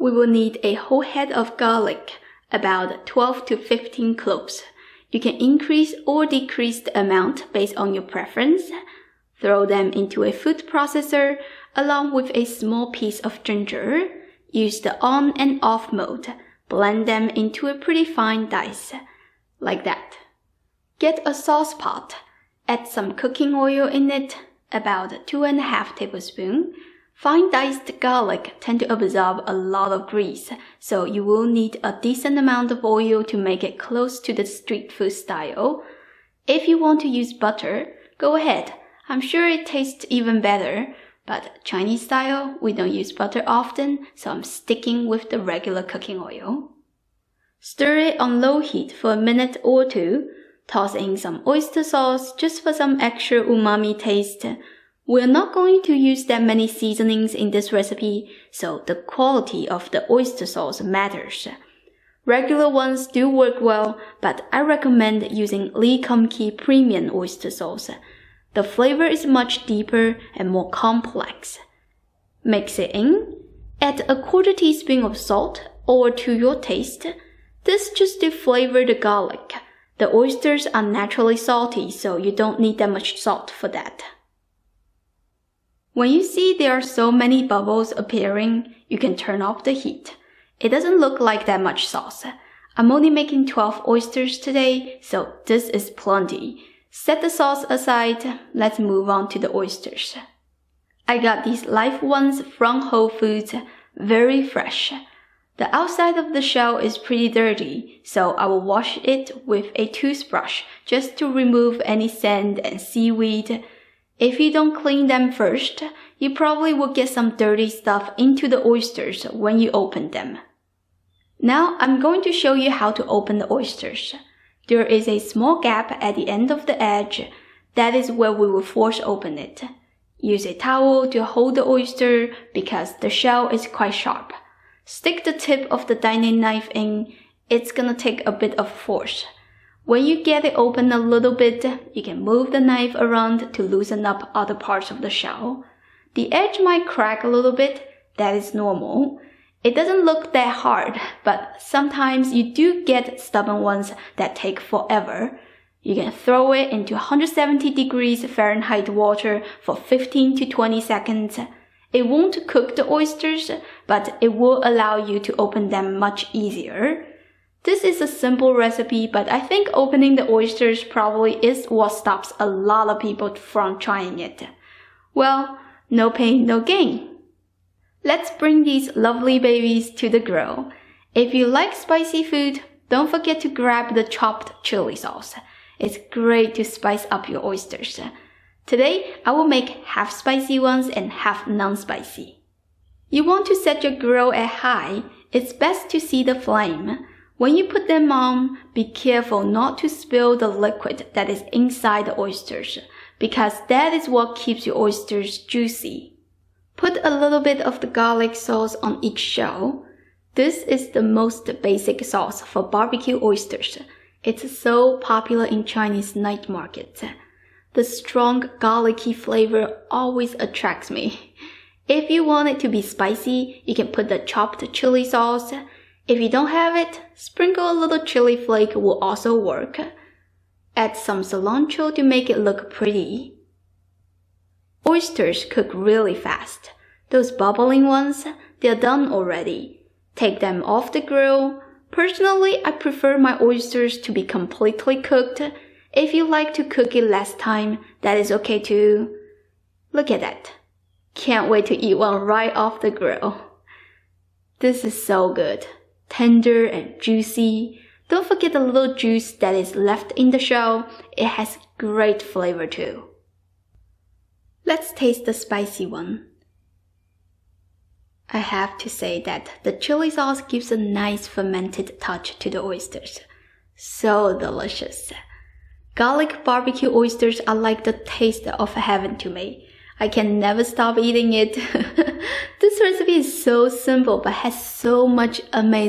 we will need a whole head of garlic, about 12 to 15 cloves. You can increase or decrease the amount based on your preference. Throw them into a food processor along with a small piece of ginger. Use the on and off mode. Blend them into a pretty fine dice, like that. Get a sauce pot. Add some cooking oil in it, about 2½ tablespoons. Fine diced garlic tend to absorb a lot of grease, so you will need a decent amount of oil to make it close to the street food style. If you want to use butter, go ahead. I'm sure it tastes even better, but Chinese style, we don't use butter often, so I'm sticking with the regular cooking oil. Stir it on low heat for a minute or two. Toss in some oyster sauce just for some extra umami taste. We're not going to use that many seasonings in this recipe, so the quality of the oyster sauce matters. Regular ones do work well, but I recommend using Lee Kum Kee Premium Oyster Sauce. The flavor is much deeper and more complex. Mix it in. Add a 1/4 teaspoon of salt or to your taste. This just to flavor the garlic. The oysters are naturally salty, so you don't need that much salt for that. When you see there are so many bubbles appearing, you can turn off the heat. It doesn't look like that much sauce. I'm only making 12 oysters today, so this is plenty. Set the sauce aside. Let's move on to the oysters. I got these live ones from Whole Foods, very fresh. The outside of the shell is pretty dirty, so I will wash it with a toothbrush just to remove any sand and seaweed. If you don't clean them first, you probably will get some dirty stuff into the oysters when you open them. Now I'm going to show you how to open the oysters. There is a small gap at the end of the edge. That is where we will force open it. Use a towel to hold the oyster because the shell is quite sharp. Stick the tip of the dining knife in. It's gonna take a bit of force. When you get it open a little bit, you can move the knife around to loosen up other parts of the shell. The edge might crack a little bit. That is normal. It doesn't look that hard, but sometimes you do get stubborn ones that take forever. You can throw it into 170 degrees Fahrenheit water for 15 to 20 seconds. It won't cook the oysters, but it will allow you to open them much easier. This is a simple recipe, but I think opening the oysters probably is what stops a lot of people from trying it. Well, no pain, no gain. Let's bring these lovely babies to the grill. If you like spicy food, don't forget to grab the chopped chili sauce. It's great to spice up your oysters. Today, I will make half spicy ones and half non-spicy. You want to set your grill at high. It's best to see the flame. When you put them on, be careful not to spill the liquid that is inside the oysters, because that is what keeps your oysters juicy. Put a little bit of the garlic sauce on each shell. This is the most basic sauce for barbecue oysters. It's so popular in Chinese night markets. The strong garlicky flavor always attracts me. If you want it to be spicy, you can put the chopped chili sauce. If you don't have it, sprinkle a little chili flake will also work. Add some cilantro to make it look pretty. Oysters cook really fast. Those bubbling ones, they're done already. Take them off the grill. Personally, I prefer my oysters to be completely cooked. If you like to cook it less time, that is okay too. Look at that. Can't wait to eat one right off the grill. This is so good. Tender and juicy. Don't forget the little juice that is left in the shell. It has great flavor too. Let's taste the spicy one. I have to say that the chili sauce gives a nice fermented touch to the oysters. So delicious. Garlic barbecue oysters are like the taste of heaven to me. I can never stop eating it. This recipe is so simple but has so much amazing